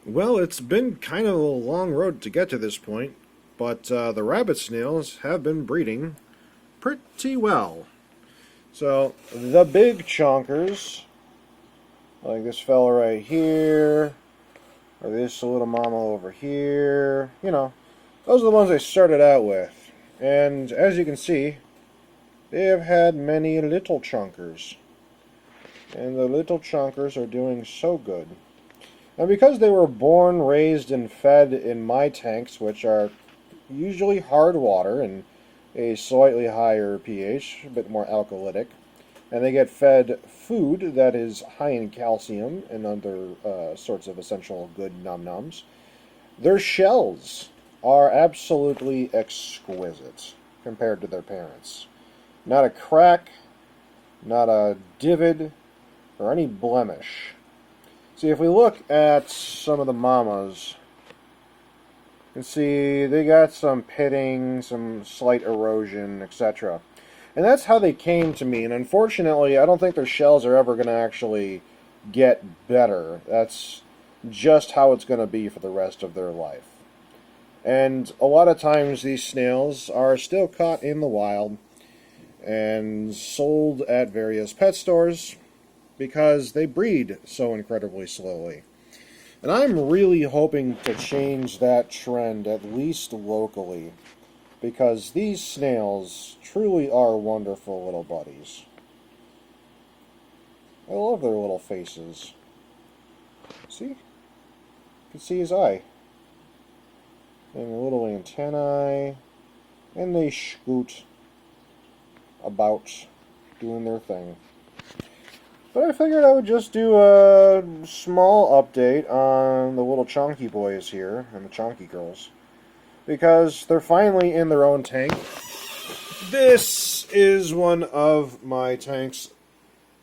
Well, it's been kind of a long road to get to this point, but the rabbit snails have been breeding pretty well. So, the big chonkers, like this fella right here, or this little mama over here, those are the ones I started out with. And as you can see, they have had many little chonkers. And the little chonkers are doing so good. And because they were born, raised, and fed in my tanks, which are usually hard water and a slightly higher pH, a bit more alkalytic, and they get fed food that is high in calcium and other sorts of essential good num-nums, their shells are absolutely exquisite compared to their parents. Not a crack, not a divot, or any blemish. See, if we look at some of the mamas, you can see they got some pitting, some slight erosion, etc. And that's how they came to me. And unfortunately, I don't think their shells are ever going to actually get better. That's just how it's going to be for the rest of their life. And a lot of times these snails are still caught in the wild and sold at various pet stores because they breed so incredibly slowly. And I'm really hoping to change that trend, at least locally, because these snails truly are wonderful little buddies. I love their little faces. See? You can see his eye. And the little antennae. And they scoot about doing their thing. But I figured I would just do a small update on the little chonky boys here, and the chonky girls, because they're finally in their own tank. This is one of my tanks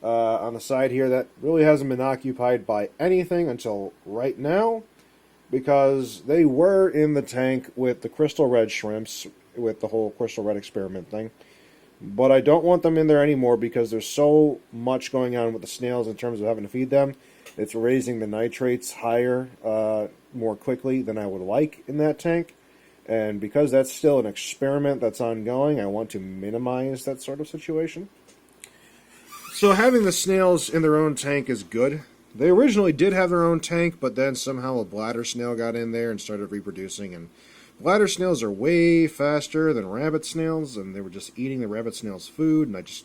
on the side here that really hasn't been occupied by anything until right now, because they were in the tank with the crystal red shrimps, with the whole crystal red experiment thing. But I don't want them in there anymore because there's so much going on with the snails in terms of having to feed them. It's raising the nitrates higher more quickly than I would like in that tank. And because that's still an experiment that's ongoing, I want to minimize that sort of situation. So having the snails in their own tank is good. They originally did have their own tank, but then somehow a bladder snail got in there and started reproducing, and bladder snails are way faster than rabbit snails, and they were just eating the rabbit snails' food, and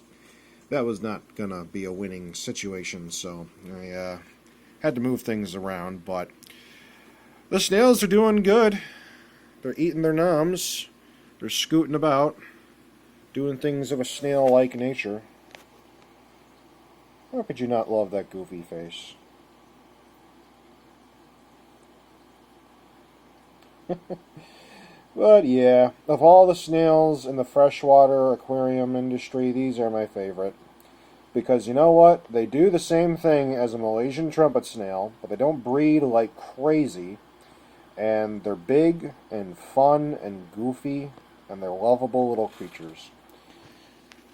that was not gonna be a winning situation, so I had to move things around. But the snails are doing good. They're eating their noms. They're scooting about, doing things of a snail-like nature. How could you not love that goofy face? But yeah, of all the snails in the freshwater aquarium industry, these are my favorite. Because you know what? They do the same thing as a Malaysian trumpet snail, but they don't breed like crazy. And they're big and fun and goofy, and they're lovable little creatures.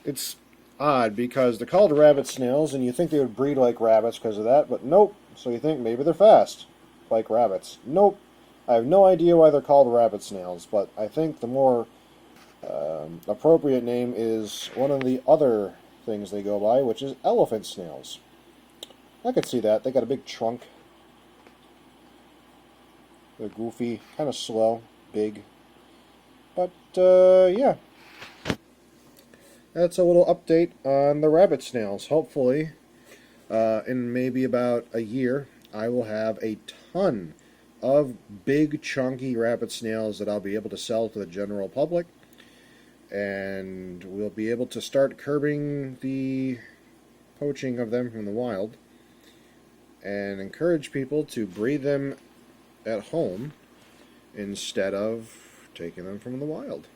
It's odd because they're called rabbit snails, and you think they would breed like rabbits because of that, but nope. So you think maybe they're fast, like rabbits. Nope. I have no idea why they're called rabbit snails, but I think the more appropriate name is one of the other things they go by, which is elephant snails. I could see that. They got a big trunk. They're goofy, kind of slow, big. But, yeah. That's a little update on the rabbit snails. Hopefully, in maybe about a year, I will have a ton of big, chunky rabbit snails that I'll be able to sell to the general public. And we'll be able to start curbing the poaching of them from the wild and encourage people to breed them at home instead of taking them from the wild.